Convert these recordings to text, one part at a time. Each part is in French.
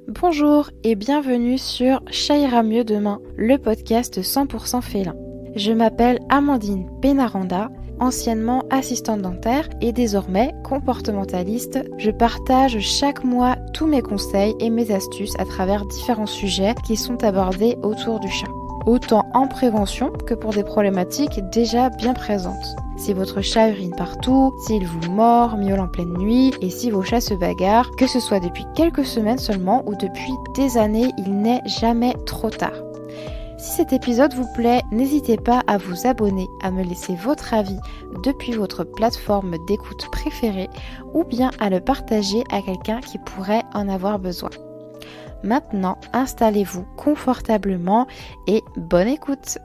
Bonjour et bienvenue sur Chat ira mieux demain, le podcast 100% félin. Je m'appelle Amandine Pénaranda, anciennement assistante dentaire et désormais comportementaliste. Je partage chaque mois tous mes conseils et mes astuces à travers différents sujets qui sont abordés autour du chat, autant en prévention que pour des problématiques déjà bien présentes. Si votre chat urine partout, s'il vous mord, miaule en pleine nuit, et si vos chats se bagarrent, que ce soit depuis quelques semaines seulement ou depuis des années, il n'est jamais trop tard. Si cet épisode vous plaît, n'hésitez pas à vous abonner, à me laisser votre avis depuis votre plateforme d'écoute préférée ou bien à le partager à quelqu'un qui pourrait en avoir besoin. Maintenant, installez-vous confortablement et bonne écoute!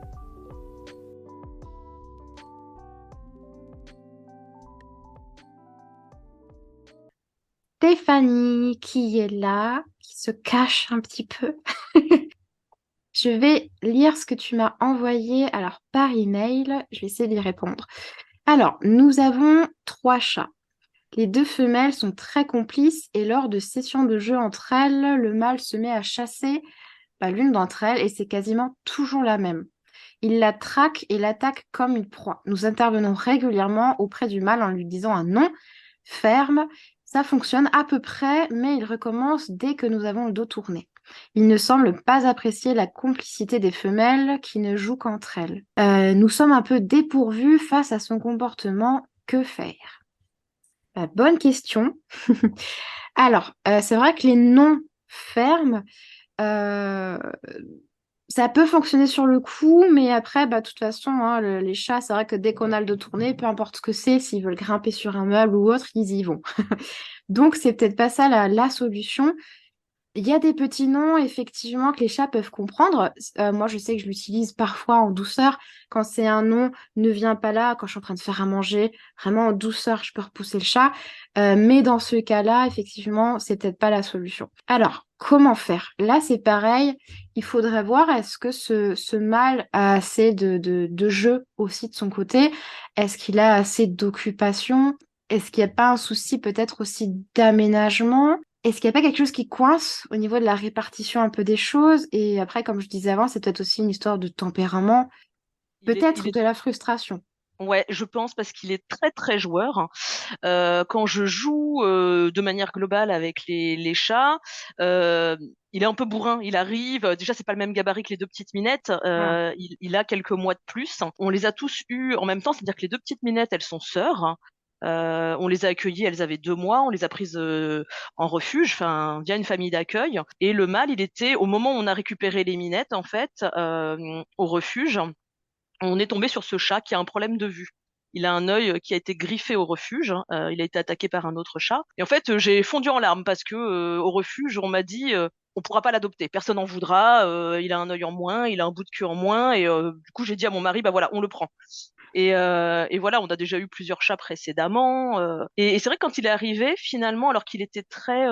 Stéphanie qui est là, qui se cache un petit peu. Je vais lire ce que tu m'as envoyé par email. Je vais essayer d'y répondre. Alors, nous avons 3 chats. Les 2 femelles sont très complices et lors de sessions de jeu entre elles, le mâle se met à chasser l'une d'entre elles et c'est quasiment toujours la même. Il la traque et l'attaque comme une proie. Nous intervenons régulièrement auprès du mâle en lui disant un non ferme. Ça fonctionne à peu près, mais il recommence dès que nous avons le dos tourné. Il ne semble pas apprécier la complicité des femelles qui ne jouent qu'entre elles. Nous sommes un peu dépourvus face à son comportement. Que faire? Bonne question. Alors, c'est vrai que les noms fermes, euh, ça peut fonctionner sur le coup, mais après, de toute façon, hein, les chats, c'est vrai que dès qu'on a le dos tourné, peu importe ce que c'est, s'ils veulent grimper sur un meuble ou autre, ils y vont. Donc, c'est peut-être pas ça la solution. Il y a des petits noms, effectivement, que les chats peuvent comprendre. Moi, je sais que je l'utilise parfois en douceur. Quand c'est un nom, ne viens pas là, quand je suis en train de faire à manger, vraiment en douceur, je peux repousser le chat. Mais dans ce cas-là, effectivement, c'est peut-être pas la solution. Alors, comment faire? Là, c'est pareil. Il faudrait voir, est-ce que ce mâle a assez de jeu aussi de son côté? Est-ce qu'il a assez d'occupation? Est-ce qu'il n'y a pas un souci peut-être aussi d'aménagement? Est-ce qu'il n'y a pas quelque chose qui coince au niveau de la répartition un peu des choses? Et après, comme je disais avant, c'est peut-être aussi une histoire de tempérament, Il peut-être est, de la frustration. ouais, je pense parce qu'il est très très joueur. Quand je joue de manière globale avec les chats, il est un peu bourrin. Il arrive, déjà c'est pas le même gabarit que les 2 petites minettes. Ah. Il a quelques mois de plus. On les a tous eus en même temps, c'est-à-dire que les 2 petites minettes, elles sont sœurs. On les a accueillies, elles avaient 2 mois. On les a prises en refuge, enfin via une famille d'accueil. Et le mâle, il était au moment où on a récupéré les minettes en fait au refuge. On est tombé sur ce chat qui a un problème de vue. Il a un œil qui a été griffé au refuge. Il a été attaqué par un autre chat. Et en fait, j'ai fondu en larmes parce que au refuge, on m'a dit on pourra pas l'adopter. Personne n'en voudra. Il a un œil en moins, il a un bout de queue en moins. Et du coup, j'ai dit à mon mari, bah voilà, on le prend. Et voilà, on a déjà eu plusieurs chats précédemment. Et c'est vrai que quand il est arrivé, finalement, alors qu'il était très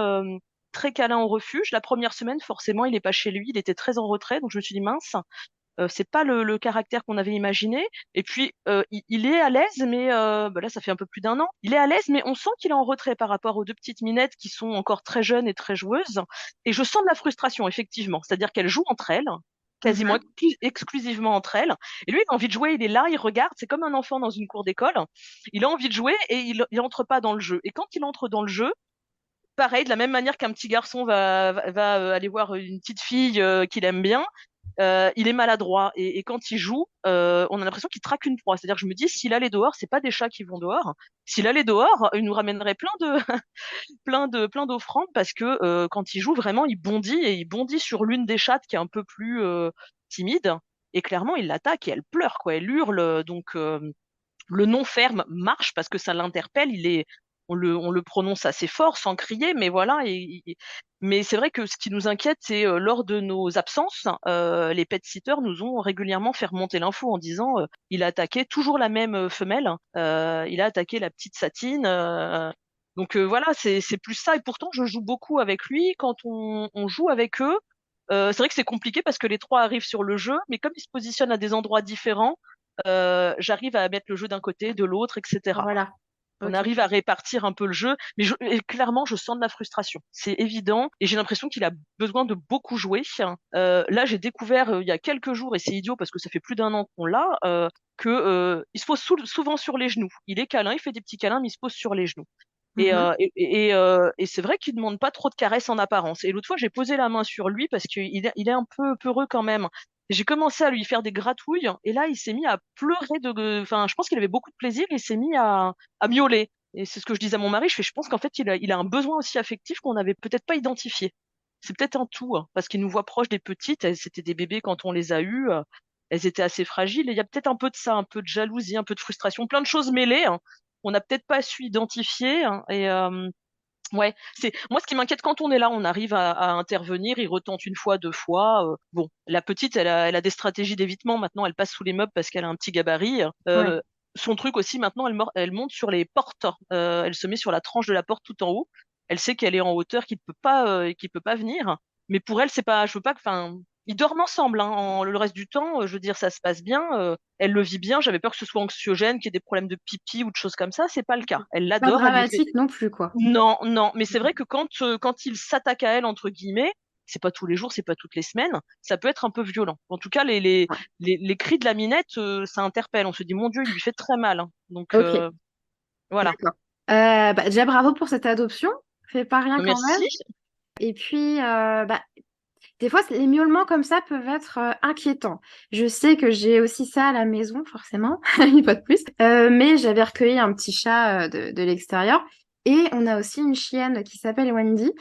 câlin au refuge, la première semaine, forcément, il est pas chez lui. Il était très en retrait. Donc je me suis dit mince, c'est pas le caractère qu'on avait imaginé. Et puis, il est à l'aise, mais là, ça fait un peu plus d'1 an. Il est à l'aise, mais on sent qu'il est en retrait par rapport aux 2 petites minettes qui sont encore très jeunes et très joueuses. Et je sens de la frustration, effectivement. C'est-à-dire qu'elles jouent entre elles, quasiment Mhm. exclusivement entre elles. Et lui, il a envie de jouer, il est là, il regarde. C'est comme un enfant dans une cour d'école. Il a envie de jouer et il entre pas dans le jeu. Et quand il entre dans le jeu, pareil, de la même manière qu'un petit garçon va aller voir une petite fille qu'il aime bien, il est maladroit et quand il joue, on a l'impression qu'il traque une proie. C'est-à-dire que je me dis, s'il allait dehors, c'est pas des chats qui vont dehors. S'il allait dehors, il nous ramènerait plein de plein d'offrandes parce que quand il joue vraiment, il bondit et il bondit sur l'une des chattes qui est un peu plus timide et clairement il l'attaque et elle pleure quoi, elle hurle. Donc le non ferme marche parce que ça l'interpelle. On le prononce assez fort sans crier, mais voilà. Mais c'est vrai que ce qui nous inquiète, c'est lors de nos absences, les pet sitters nous ont régulièrement fait remonter l'info en disant il a attaqué toujours la même femelle, il a attaqué la petite Satine. Donc voilà, c'est plus ça. Et pourtant, je joue beaucoup avec lui. Quand on joue avec eux, c'est vrai que c'est compliqué parce que les trois arrivent sur le jeu, mais comme ils se positionnent à des endroits différents, j'arrive à mettre le jeu d'un côté, de l'autre, etc. Voilà. On Ok. arrive à répartir un peu le jeu, mais et clairement, je sens de la frustration. C'est évident, et j'ai l'impression qu'il a besoin de beaucoup jouer. Là, j'ai découvert il y a quelques jours, et c'est idiot parce que ça fait plus d'un an qu'on l'a, que il se pose souvent sur les genoux. Il est câlin, il fait des petits câlins, mais il se pose sur les genoux. Mhm. Et c'est vrai qu'il demande pas trop de caresses en apparence. Et l'autre fois, j'ai posé la main sur lui parce qu'il est un peu peureux quand même. J'ai commencé à lui faire des gratouilles et là, il s'est mis à pleurer enfin, je pense qu'il avait beaucoup de plaisir et il s'est mis à miauler. Et c'est ce que je disais à mon mari. Je pense qu'en fait, il a un besoin aussi affectif qu'on n'avait peut-être pas identifié. C'est peut-être un tout, hein, parce qu'il nous voit proches des petites. C'était des bébés quand on les a eues. Elles étaient assez fragiles. Et il y a peut-être un peu de ça, un peu de jalousie, un peu de frustration, plein de choses mêlées, hein, on n'a peut-être pas su identifier, hein. Ouais, c'est moi ce qui m'inquiète quand on est là, on arrive à intervenir, il retente une fois, deux fois. Bon, la petite, elle a des stratégies d'évitement. Maintenant, elle passe sous les meubles parce qu'elle a un petit gabarit. Ouais. Son truc aussi, maintenant, elle monte sur les portes. Elle se met sur la tranche de la porte tout en haut. Elle sait qu'elle est en hauteur, qu'il peut pas venir. Mais pour elle, c'est pas, je veux pas que, enfin, ils dorment ensemble, hein, le reste du temps. Je veux dire, ça se passe bien. Elle le vit bien. J'avais peur que ce soit anxiogène, qu'il y ait des problèmes de pipi ou de choses comme ça. C'est pas le cas. Elle Pas l'adore. Elle lui fait dramatique non plus, quoi. non, non, mais c'est vrai que quand il s'attaque à elle, entre guillemets, c'est pas tous les jours, c'est pas toutes les semaines, ça peut être un peu violent. En tout cas, Ouais. les cris de la minette, ça interpelle. On se dit, mon Dieu, il lui fait très mal, hein. Donc, Ok, voilà. d'accord. Déjà, bravo pour cette adoption. Fait pas rien quand même. Merci. Et puis, des fois, les miaulements comme ça peuvent être inquiétants. Je sais que j'ai aussi ça à la maison, forcément, une fois de plus. Mais j'avais recueilli un petit chat de l'extérieur. Et on a aussi une chienne qui s'appelle Wendy.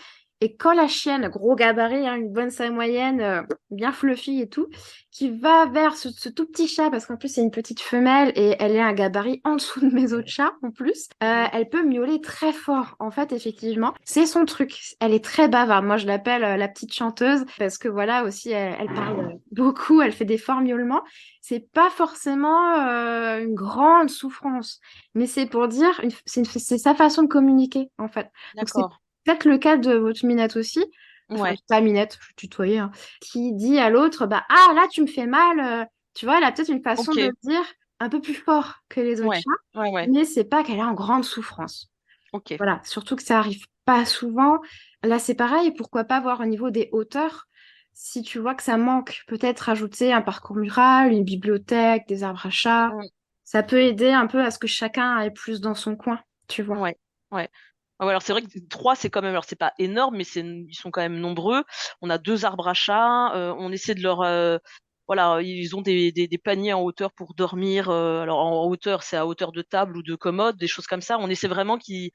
Et quand la chienne, gros gabarit, hein, une bonne taille moyenne, bien fluffy et tout, qui va vers ce tout petit chat, parce qu'en plus c'est une petite femelle et elle est un gabarit en dessous de mes autres chats en plus, Mhm. elle peut miauler très fort. En fait, effectivement, c'est son truc. Elle est très bavarde. Moi, je l'appelle la petite chanteuse parce que voilà aussi, elle parle beaucoup, elle fait des forts miaulements. C'est pas forcément une grande souffrance, mais c'est pour dire, c'est sa façon de communiquer en fait. Donc c'est D'accord. peut-être le cas de votre minette aussi, enfin Ouais. ta minette, je tutoyais, hein, qui dit à l'autre, bah ah là tu me fais mal, tu vois, elle a peut-être une façon Ok. de le dire un peu plus fort que les autres Ouais. chats, Ouais, ouais. mais c'est pas qu'elle est en grande souffrance. Ok. Voilà, surtout que ça arrive pas souvent. Là c'est pareil, pourquoi pas voir au niveau des hauteurs, si tu vois que ça manque, peut-être rajouter un parcours mural, une bibliothèque, des arbres à chat, Mm, ça peut aider un peu à ce que chacun aille plus dans son coin, tu vois. ouais. Ouais. Ah ouais, alors c'est vrai que trois, c'est quand même, alors c'est pas énorme, mais ils sont quand même nombreux. On a deux arbres à chat, on essaie de voilà, ils ont des paniers en hauteur pour dormir. Alors en hauteur, c'est à hauteur de table ou de commode, des choses comme ça. On essaie vraiment qu'ils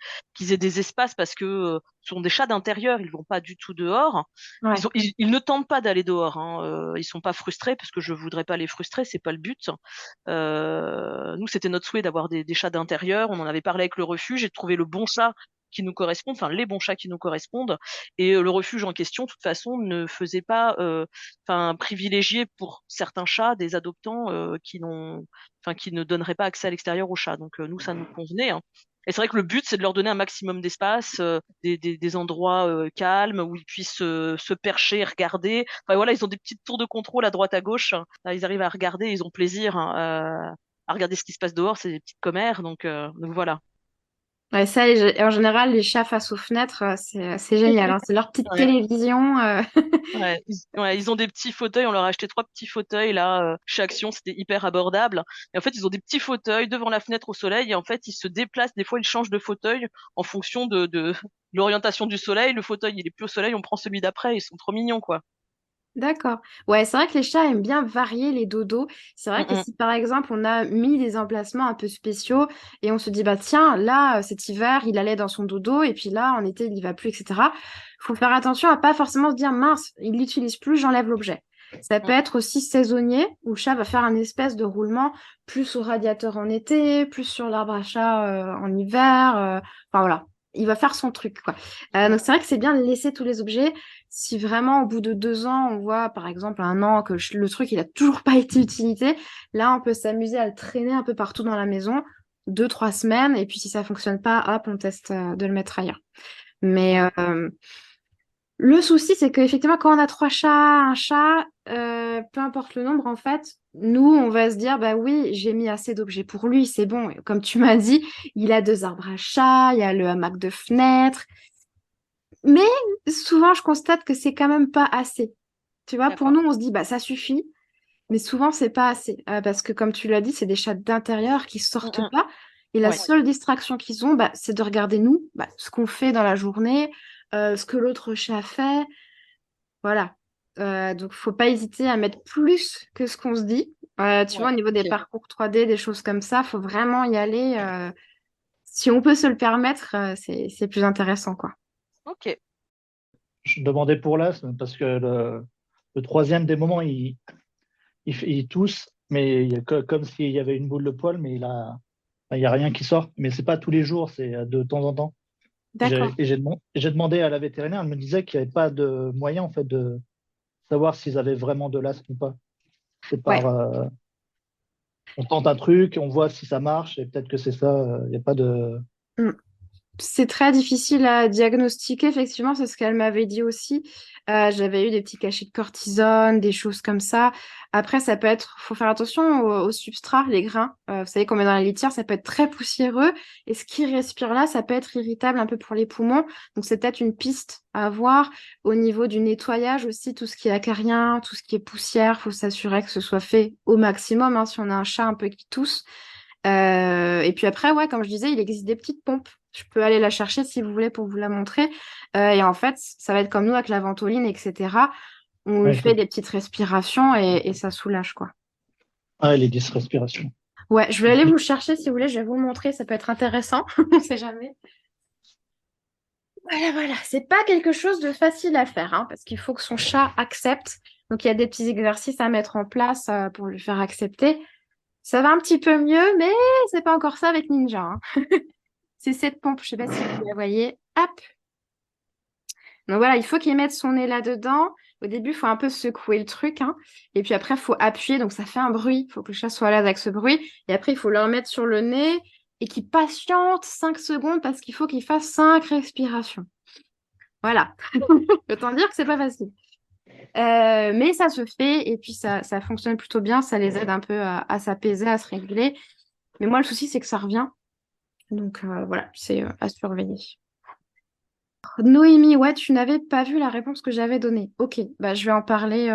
aient des espaces parce que ce sont des chats d'intérieur, ils vont pas du tout dehors. Ouais. Ils ne tentent pas d'aller dehors, hein. Ils sont pas frustrés parce que je voudrais pas les frustrer, c'est pas le but. Nous, c'était notre souhait d'avoir des chats d'intérieur. On en avait parlé avec le refuge et de trouver le bon chat qui nous correspondent, enfin les bons chats qui nous correspondent. Et le refuge en question, de toute façon, ne faisait pas, enfin privilégier pour certains chats des adoptants enfin qui ne donneraient pas accès à l'extérieur aux chats. Donc nous, ça nous convenait, hein. Et c'est vrai que le but, c'est de leur donner un maximum d'espace, des endroits calmes où ils puissent se percher, regarder. Enfin voilà, ils ont des petites tours de contrôle à droite à gauche. Ils arrivent à regarder, ils ont plaisir, hein, à regarder ce qui se passe dehors. C'est des petites commères, donc voilà. Ouais, ça, en général, les chats face aux fenêtres, c'est génial, hein. C'est leur petite Ouais. télévision. Ouais, ils ont des petits fauteuils, on leur a acheté trois petits fauteuils là, chez Action, c'était hyper abordable. Et en fait, ils ont des petits fauteuils devant la fenêtre au soleil et en fait, ils se déplacent, des fois ils changent de fauteuil en fonction de l'orientation du soleil. Le fauteuil, il est plus au soleil, on prend celui d'après, ils sont trop mignons quoi. D'accord. Ouais, c'est vrai que les chats aiment bien varier les dodos. C'est vrai Mm, que mm. si par exemple on a mis des emplacements un peu spéciaux et on se dit bah tiens là cet hiver il allait dans son dodo et puis là en été il y va plus, etc. Faut faire attention à pas forcément se dire mince il l'utilise plus, j'enlève l'objet. Ça peut Mm. être aussi saisonnier où le chat va faire un espèce de roulement plus au radiateur en été, plus sur l'arbre à chat en hiver. Enfin voilà, il va faire son truc quoi. Donc c'est vrai que c'est bien de laisser tous les objets. Si vraiment au bout de 2 ans, on voit par exemple un an que le truc il a toujours pas été utilisé, là on peut s'amuser à le traîner un peu partout dans la maison, 2, 3 semaines, et puis si ça fonctionne pas, hop, on teste de le mettre ailleurs. Mais Le souci, c'est qu'effectivement, quand on a trois chats, un chat, peu importe le nombre, en fait, nous, on va se dire, bah oui, j'ai mis assez d'objets pour lui, c'est bon. Et comme tu m'as dit, il a deux arbres à chat, il y a le hamac de fenêtre. Mais souvent, je constate que c'est quand même pas assez. Tu vois, pour D'accord. nous, on se dit, bah ça suffit. Mais souvent, c'est pas assez. Parce que, comme tu l'as dit, c'est des chats d'intérieur qui Mm, sortent mm. pas. Et la Ouais. seule distraction qu'ils ont, bah, c'est de regarder nous, bah, ce qu'on fait dans la journée, ce que l'autre chat fait. Voilà. Donc, faut pas hésiter à mettre plus que ce qu'on se dit. Tu vois, Ouais. au niveau des Ok. parcours 3D, des choses comme ça, faut vraiment y aller. Si on peut se le permettre, c'est plus intéressant, quoi. Ok. Je demandais pour l'asthme parce que le troisième des moments, il tousse, mais comme s'il y avait une boule de poil, mais il y a rien qui sort. Mais c'est pas tous les jours, c'est de temps en temps. D'accord. J'ai demandé à la vétérinaire, elle me disait qu'il n'y avait pas de moyen en fait de savoir s'ils avaient vraiment de l'asthme ou pas. C'est Ouais. on tente un truc, on voit si ça marche et peut-être que c'est ça. Il n'y a pas de. Mm. C'est très difficile à diagnostiquer, effectivement, c'est ce qu'elle m'avait dit aussi. J'avais eu des petits cachets de cortisone, des choses comme ça. Après, ça peut être, faut faire attention aux substrats, les grains. Vous savez qu'on met dans la litière, ça peut être très poussiéreux. Et ce qui respire là, ça peut être irritable un peu pour les poumons. Donc, c'est peut-être une piste à avoir. Au niveau du nettoyage aussi, tout ce qui est acarien, tout ce qui est poussière, faut s'assurer que ce soit fait au maximum, hein, si on a un chat un peu qui tousse. Et puis après, ouais, comme je disais, il existe des petites pompes. Je peux aller la chercher si vous voulez pour vous la montrer. Et en fait, ça va être comme nous avec la ventoline, etc. On lui Ouais, fait des petites respirations et ça soulage, quoi. ah, les 10 respirations. Ouais, je vais aller vous le chercher si vous voulez, je vais vous le montrer, ça peut être intéressant, on sait jamais. Voilà, voilà, c'est pas quelque chose de facile à faire, hein, parce qu'il faut que son chat accepte. Donc il y a des petits exercices à mettre en place pour lui faire accepter. Ça va un petit peu mieux, mais c'est pas encore ça avec Ninja, hein. C'est cette pompe, je sais pas si vous la voyez. Hop. Donc voilà, il faut qu'il mette son nez là-dedans. Au début, il faut un peu secouer le truc, hein. Et puis après, il faut appuyer, donc ça fait un bruit. Il faut que le chat soit à l'aise avec ce bruit. Et après, il faut le remettre sur le nez et qu'il patiente 5 secondes parce qu'il faut qu'il fasse 5 respirations. Voilà. Autant dire que c'est pas facile. Mais ça se fait et puis ça fonctionne plutôt bien. Ça les aide un peu à s'apaiser, à se réguler. Mais moi, le souci, c'est que ça revient. Donc voilà, c'est à surveiller. Noémie, ouais, tu n'avais pas vu la réponse que j'avais donnée. Ok, bah, je vais en parler,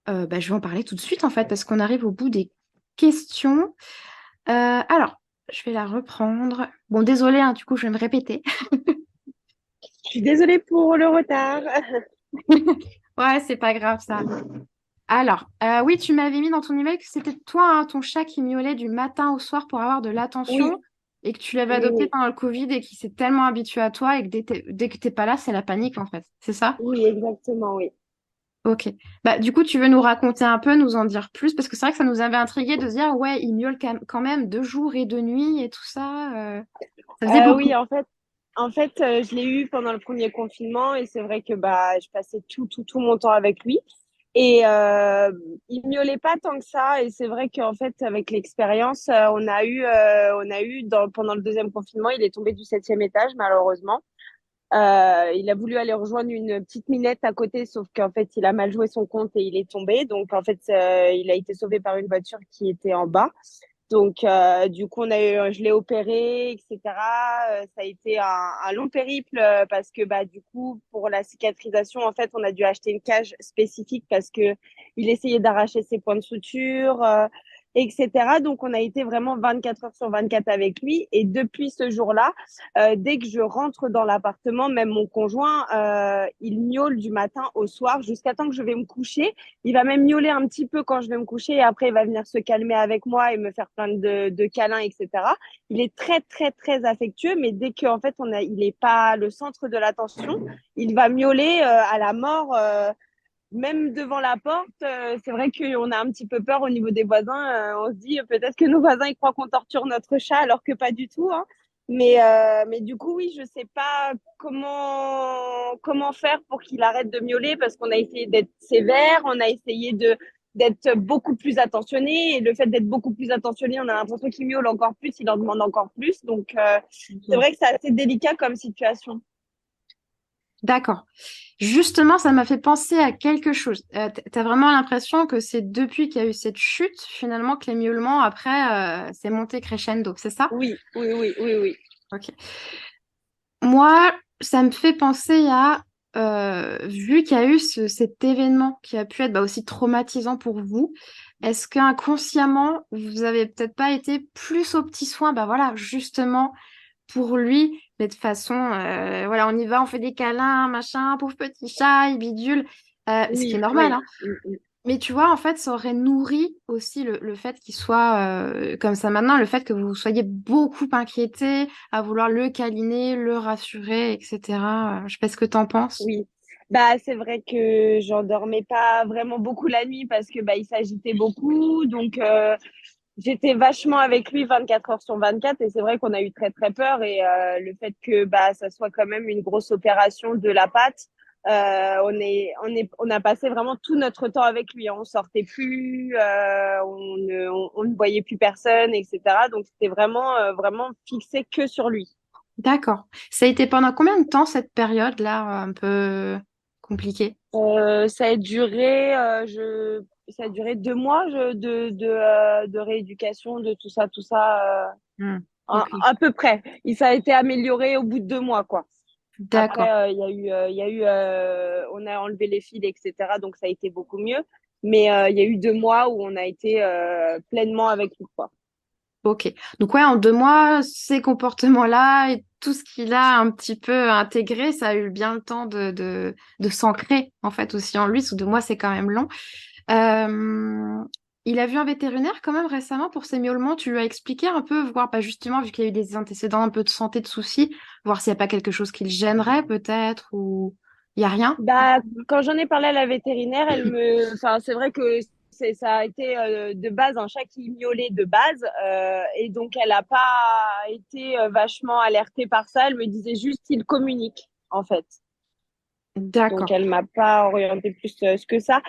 je vais en parler tout de suite en fait, parce qu'on arrive au bout des questions. Alors, je vais la reprendre. Bon, désolée, hein, du coup, je vais me répéter. Je suis désolée pour le retard. Ouais, c'est pas grave ça. Alors, oui, tu m'avais mis dans ton email que c'était toi, hein, ton chat qui miaulait du matin au soir pour avoir de Oui, l'attention et que tu l'avais oui, adopté oui. pendant le Covid et qui s'est tellement habitué à toi et que dès que t'es pas là, c'est la panique en fait. C'est ça? Oui, exactement, oui. Ok. Bah, du coup, tu veux nous raconter un peu, nous en dire plus, parce que c'est vrai que ça nous avait intrigué de se dire, ouais, il miaule quand même 2 jours et 2 nuits et tout ça. Ça faisait Oui, beaucoup. en fait, je l'ai eu pendant le premier confinement et c'est vrai que bah, je passais tout mon temps avec lui. Et il miaulait pas tant que ça. Et c'est vrai qu'en fait, avec l'expérience, pendant le deuxième confinement, il est tombé du septième étage, malheureusement. Il a voulu aller rejoindre une petite minette à côté, sauf qu'en fait, il a mal joué son compte et il est tombé. Donc, en fait, il a été sauvé par une voiture qui était en bas. Donc, du coup, je l'ai opéré, etc. Ça a été un long périple parce que, bah, du coup, pour la cicatrisation, en fait, on a dû acheter une cage spécifique parce que il essayait d'arracher ses points de suture, etc. Donc, on a été vraiment 24 heures sur 24 avec lui. Et depuis ce jour-là, dès que je rentre dans l'appartement, même mon conjoint, il miaule du matin au soir jusqu'à temps que je vais me coucher. Il va même miauler un petit peu quand je vais me coucher et après il va venir se calmer avec moi et me faire plein de câlins, etc. Il est très très très affectueux, mais dès qu'en fait il n'est pas le centre de l'attention, il va miauler à la mort. Même devant la porte, c'est vrai qu'on a un petit peu peur au niveau des voisins. On se dit peut-être que nos voisins ils croient qu'on torture notre chat alors que pas du tout, hein. Mais du coup, oui, je sais pas comment faire pour qu'il arrête de miauler parce qu'on a essayé d'être sévère, on a essayé d'être beaucoup plus attentionné et le fait d'être beaucoup plus attentionné, on a l'impression qu'il miaule encore plus, il en demande encore plus. Donc, c'est Ok. vrai que c'est assez délicat comme situation. D'accord. Justement, ça m'a fait penser à quelque chose. T'as vraiment l'impression que c'est depuis qu'il y a eu cette chute, finalement, que les miaulements, après, c'est monté crescendo, c'est ça? Oui, oui, oui, oui, oui. Ok. Moi, ça me fait penser à, vu qu'il y a eu cet événement qui a pu être aussi traumatisant pour vous, est-ce qu'inconsciemment, vous avez peut-être pas été plus aux petits soins, bah voilà, justement, pour lui, mais de façon, voilà, on y va, on fait des câlins, machin, pauvre petit chat, il bidule, ce qui est Oui, normal, oui. hein. Mais tu vois, en fait, ça aurait nourri aussi le fait qu'il soit comme ça maintenant, le fait que vous soyez beaucoup inquiétés à vouloir le câliner, le rassurer, etc. Je sais pas ce que t'en penses. Oui, bah c'est vrai que j'en dormais pas vraiment beaucoup la nuit parce que bah il s'agitait beaucoup, donc j'étais vachement avec lui 24 heures sur 24 et c'est vrai qu'on a eu très très peur et le fait que bah ça soit quand même une grosse opération de la patte, on a passé vraiment tout notre temps avec lui, hein. On sortait plus, on ne voyait plus personne, etc. Donc c'était vraiment vraiment fixé que sur lui. D'accord. Ça a été pendant combien de temps cette période-là, un peu compliquée? Ça a duré 2 mois de rééducation, de tout ça, Hmm. Ok. à peu près. Ça a été amélioré au bout de 2 mois, quoi. Après, D'accord. on a enlevé les fils, etc. Donc ça a été beaucoup mieux. Mais il y a eu 2 mois où on a été pleinement avec lui, quoi. Ok. Donc ouais, en 2 mois, ces comportements-là et tout ce qu'il a un petit peu intégré, ça a eu bien le temps de s'ancrer en fait aussi en lui. Sous 2 mois, c'est quand même long. Euh, il a vu un vétérinaire quand même récemment pour ses miaulements. Tu lui as expliqué un peu, voir pas justement vu qu'il y a eu des antécédents un peu de santé, de soucis, voir s'il n'y a pas quelque chose qui le gênerait peut-être ou il y a rien. Bah, quand j'en ai parlé à la vétérinaire, enfin, c'est vrai que ça a été de base un chat qui miaulait de base, et donc elle a pas été vachement alertée par ça. Elle me disait juste qu'il communique, en fait. Donc D'accord. elle m'a pas orienté plus que ça.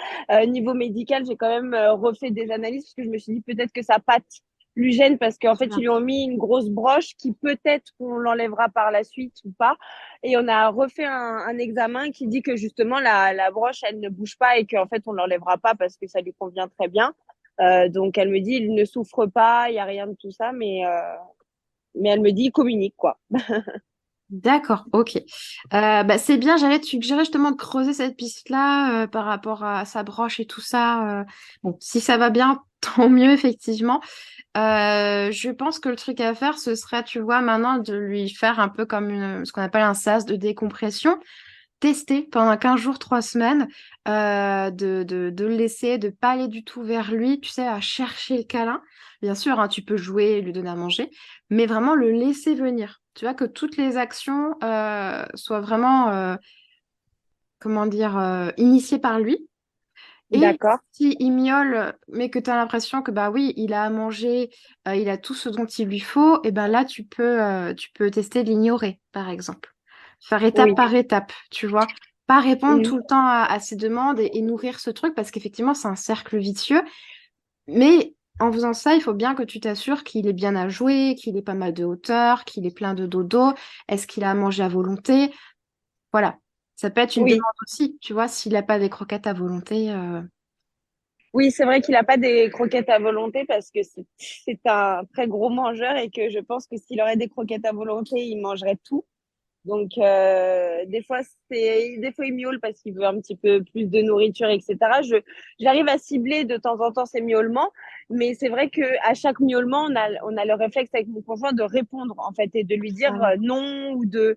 Niveau médical, j'ai quand même refait des analyses parce que je me suis dit peut-être que sa patte lui gêne parce qu'en fait ils lui ont mis une grosse broche qui peut-être qu'on l'enlèvera par la suite ou pas. Et on a refait un examen qui dit que justement la broche elle ne bouge pas et qu'en fait on l'enlèvera pas parce que ça lui convient très bien. Donc elle me dit il ne souffre pas, il y a rien de tout ça, mais elle me dit il communique quoi. D'accord, ok. Bah, c'est bien, j'allais te suggérer justement de creuser cette piste-là par rapport à sa broche et tout ça. Bon, si ça va bien, tant mieux, effectivement. Je pense que le truc à faire, ce serait, tu vois, maintenant de lui faire un peu comme ce qu'on appelle un sas de décompression. Tester pendant 15 jours, 3 semaines, de le laisser, de pas aller du tout vers lui, tu sais, à chercher le câlin. Bien sûr, hein, tu peux jouer, lui donner à manger, mais vraiment le laisser venir. Tu vois, que toutes les actions soient vraiment, comment dire, initiées par lui. Et D'accord. si il miaule, mais que tu as l'impression que bah oui, il a à manger, il a tout ce dont il lui faut, et ben là tu peux tester de l'ignorer, par exemple. Faire étape Oui. par étape, tu vois. Pas répondre Mhm. tout le temps à ses demandes et nourrir ce truc, parce qu'effectivement, c'est un cercle vicieux. Mais en faisant ça, il faut bien que tu t'assures qu'il est bien à jouer, qu'il ait pas mal de hauteur, qu'il est plein de dodo. Est-ce qu'il a à manger à volonté? Voilà. Ça peut être une Oui. demande aussi, tu vois, s'il n'a pas des croquettes à volonté. Oui, c'est vrai qu'il n'a pas des croquettes à volonté parce que c'est un très gros mangeur et que je pense que s'il aurait des croquettes à volonté, il mangerait tout. Donc, des fois, il miaule parce qu'il veut un petit peu plus de nourriture, etc. J'arrive à cibler de temps en temps ses miaulements, mais c'est vrai que à chaque miaulement, on a le réflexe avec mon conjoint de répondre, en fait, et de lui dire Voilà. non ou de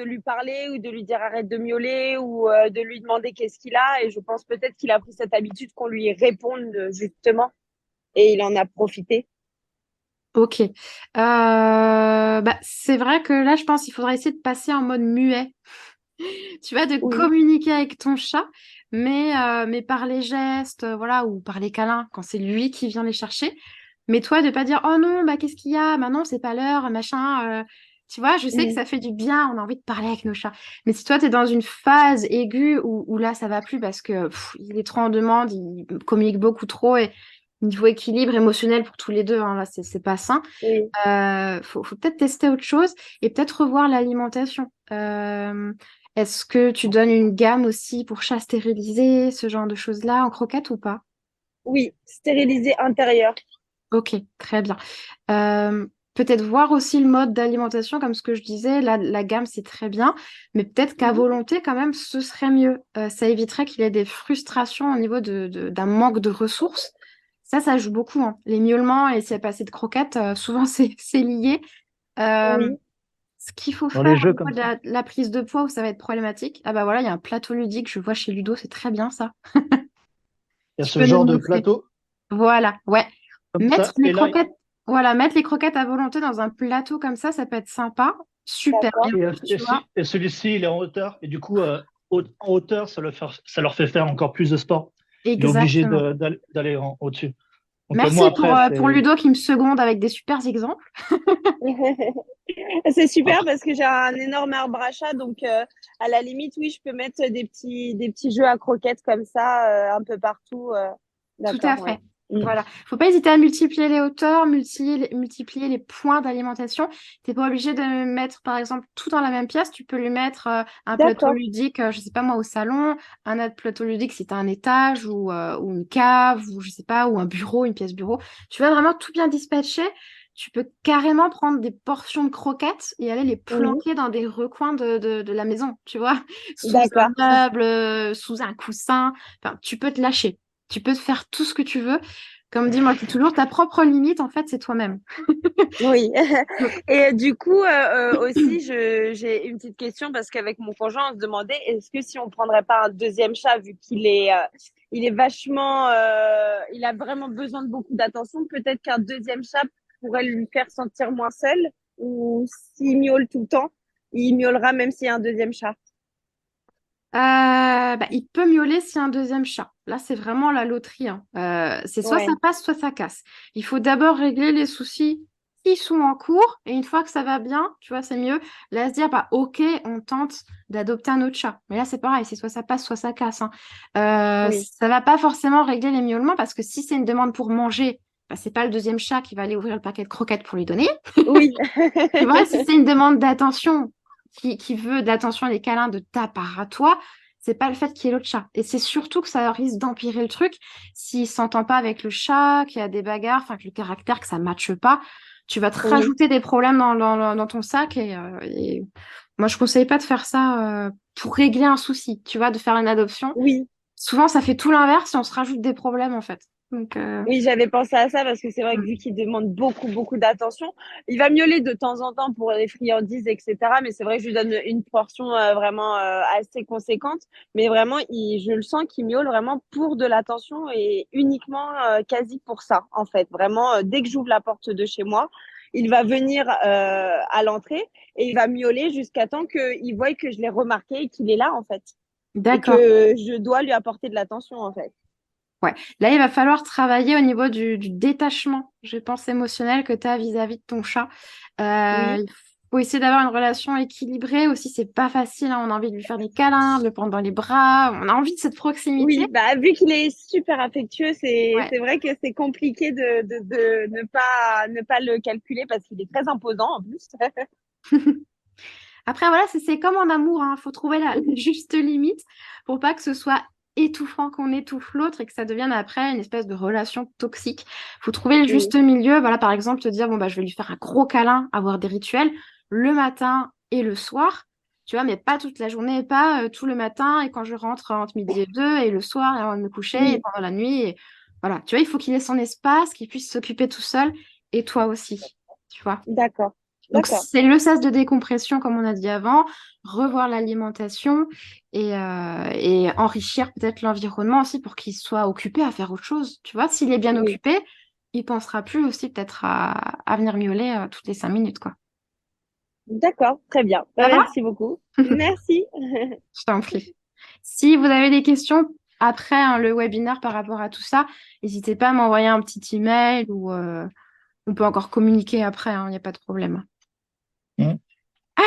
lui parler ou de lui dire arrête de miauler ou de lui demander qu'est-ce qu'il a. Et je pense peut-être qu'il a pris cette habitude qu'on lui réponde justement et il en a profité. Ok. Bah, c'est vrai que là, je pense qu'il faudra essayer de passer en mode muet. Tu vois, de Oui, communiquer avec ton chat, mais par les gestes, voilà, ou par les câlins, quand c'est lui qui vient les chercher. Mais toi, de pas dire, oh non, bah qu'est-ce qu'il y a? Bah non, c'est pas l'heure, machin. Tu vois, je sais que mm, ça fait du bien, on a envie de parler avec nos chats. Mais si toi, tu es dans une phase aiguë où là, ça va plus parce que il est trop en demande, il communique beaucoup trop et niveau équilibre émotionnel pour tous les deux, hein, là, c'est pas sain. oui, Faut peut-être tester autre chose et peut-être revoir l'alimentation. Est-ce que tu donnes une gamme aussi pour chat stérilisé, ce genre de choses-là, en croquettes ou pas? Oui, stérilisé intérieur. Ok, très bien. Peut-être voir aussi le mode d'alimentation, comme ce que je disais, la gamme c'est très bien, mais peut-être qu'à Mhm. volonté quand même, ce serait mieux. Ça éviterait qu'il y ait des frustrations au niveau d'un manque de ressources. Ça joue beaucoup, hein. Les miaulements et s'il n'y a pas assez de croquettes, souvent c'est lié. Euh, Oui, Ce qu'il faut Dans faire les au jeux niveau comme de ça. la prise de poids où ça va être problématique, ah bah voilà, il y a un plateau ludique, je vois chez Ludo, c'est très bien ça. Il y a Tu ce peux nous genre le de montrer. plateau Voilà, ouais. comme Mettre ça. les Et là, croquettes, voilà, mettre les croquettes à volonté dans un plateau comme ça peut être sympa. Super. Et d'accord. en et, plus, tu vois, et celui-ci, il est en hauteur. Et du coup, en hauteur, ça leur fait faire encore plus de sport. Il est obligé exactement. d'aller au-dessus. Donc moi, Merci après, pour c'est... Ludo qui me seconde avec des super exemples. C'est super Après, parce que j'ai un énorme arbre à chat, donc à la limite, oui, je peux mettre des petits jeux à croquettes comme ça un peu partout. Tout à D'accord, ouais. fait. Mm. Voilà. Faut pas hésiter à multiplier les hauteurs, multiplier les points d'alimentation. T'es pas obligé de mettre, par exemple, tout dans la même pièce. Tu peux lui mettre un plateau D'accord. ludique, je sais pas moi, au salon, un autre plateau ludique si t'as un étage ou une cave ou je sais pas, ou un bureau, une pièce bureau. Tu vas vraiment tout bien dispatcher. Tu peux carrément prendre des portions de croquettes et aller les Oui, planquer dans des recoins de la maison, tu vois, sous un d'accord. meuble, sous un coussin. Enfin, tu peux te lâcher. Tu peux te faire tout ce que tu veux. Comme dit, moi, c'est toujours ta propre limite, en fait, c'est toi-même. Oui. Donc, Et du coup, aussi, j'ai une petite question parce qu'avec mon conjoint, on se demandait est-ce que si on prendrait pas un deuxième chat, vu il est vachement, il a vraiment besoin de beaucoup d'attention, peut-être qu'un deuxième chat pourrait lui faire sentir moins seul ou s'il miaule tout le temps, il miaulera même s'il y a un deuxième chat. il peut miauler s'il y a un deuxième chat. Là, c'est vraiment la loterie, hein. C'est soit ça Ouais, passe, soit ça casse. Il faut d'abord régler les soucis qui sont en cours. Et une fois que ça va bien, tu vois, c'est mieux. Là, se dire, bah, OK, on tente d'adopter un autre chat. Mais là, c'est pareil, c'est soit ça passe, soit ça casse, hein. oui, Ça va pas forcément régler les miaulements parce que si c'est une demande pour manger, bah, c'est pas le deuxième chat qui va aller ouvrir le paquet de croquettes pour lui donner. oui, Tu vois, si c'est une demande d'attention qui veut de l'attention et des câlins de ta part à toi, c'est pas le fait qu'il y ait l'autre chat. Et c'est surtout que ça risque d'empirer le truc s'il s'entend pas avec le chat, qu'il y a des bagarres, enfin que le caractère, que ça matche pas. Tu vas te oui, rajouter des problèmes dans ton sac et moi je conseille pas de faire ça pour régler un souci, tu vois, de faire une adoption. oui. Souvent ça fait tout l'inverse et on se rajoute des problèmes en fait. Donc Oui, j'avais pensé à ça parce que c'est vrai que mm. vu qu'il demande beaucoup, beaucoup d'attention, il va miauler de temps en temps pour les friandises, etc. Mais c'est vrai que je lui donne une portion vraiment assez conséquente. Mais vraiment, je le sens qu'il miaule vraiment pour de l'attention et uniquement quasi pour ça, en fait. Vraiment, dès que j'ouvre la porte de chez moi, il va venir à l'entrée et il va miauler jusqu'à temps qu'il voie que je l'ai remarqué et qu'il est là, en fait. Et D'accord. que je dois lui apporter de l'attention, en fait. Ouais. Là, il va falloir travailler au niveau du détachement, je pense, émotionnel que tu as vis-à-vis de ton chat. Oui. Il faut essayer d'avoir une relation équilibrée aussi. C'est pas facile, hein. On a envie de lui faire des câlins, de le prendre dans les bras. On a envie de cette proximité. Oui, bah, vu qu'il est super affectueux, Ouais. c'est vrai que c'est compliqué de ne pas le calculer parce qu'il est très imposant en plus. Après, voilà, c'est comme en amour, hein. Faut trouver la juste limite pour pas que ce soit étouffant qu'on étouffe l'autre et que ça devienne après une espèce de relation toxique. Faut trouver le Oui, juste milieu. Voilà, par exemple, te dire, bon, bah, je vais lui faire un gros câlin, avoir des rituels le matin et le soir. Tu vois, mais pas toute la journée, pas tout le matin et quand je rentre entre midi et deux et le soir et avant de me coucher et oui, pendant la nuit. Voilà, tu vois, il faut qu'il ait son espace, qu'il puisse s'occuper tout seul et toi aussi, tu vois. d'accord, Donc, d'accord. c'est le sas de décompression, comme on a dit avant, revoir l'alimentation et enrichir peut-être l'environnement aussi pour qu'il soit occupé à faire autre chose. Tu vois, s'il est bien Oui, occupé, il pensera plus aussi peut-être à venir miauler toutes les 5 minutes, quoi. d'accord, très bien. Ça Bah, va? merci beaucoup. Merci. Je t'en prie. Si vous avez des questions après hein, le webinaire par rapport à tout ça, n'hésitez pas à m'envoyer un petit email ou on peut encore communiquer après, il n'y a pas de problème. Mm.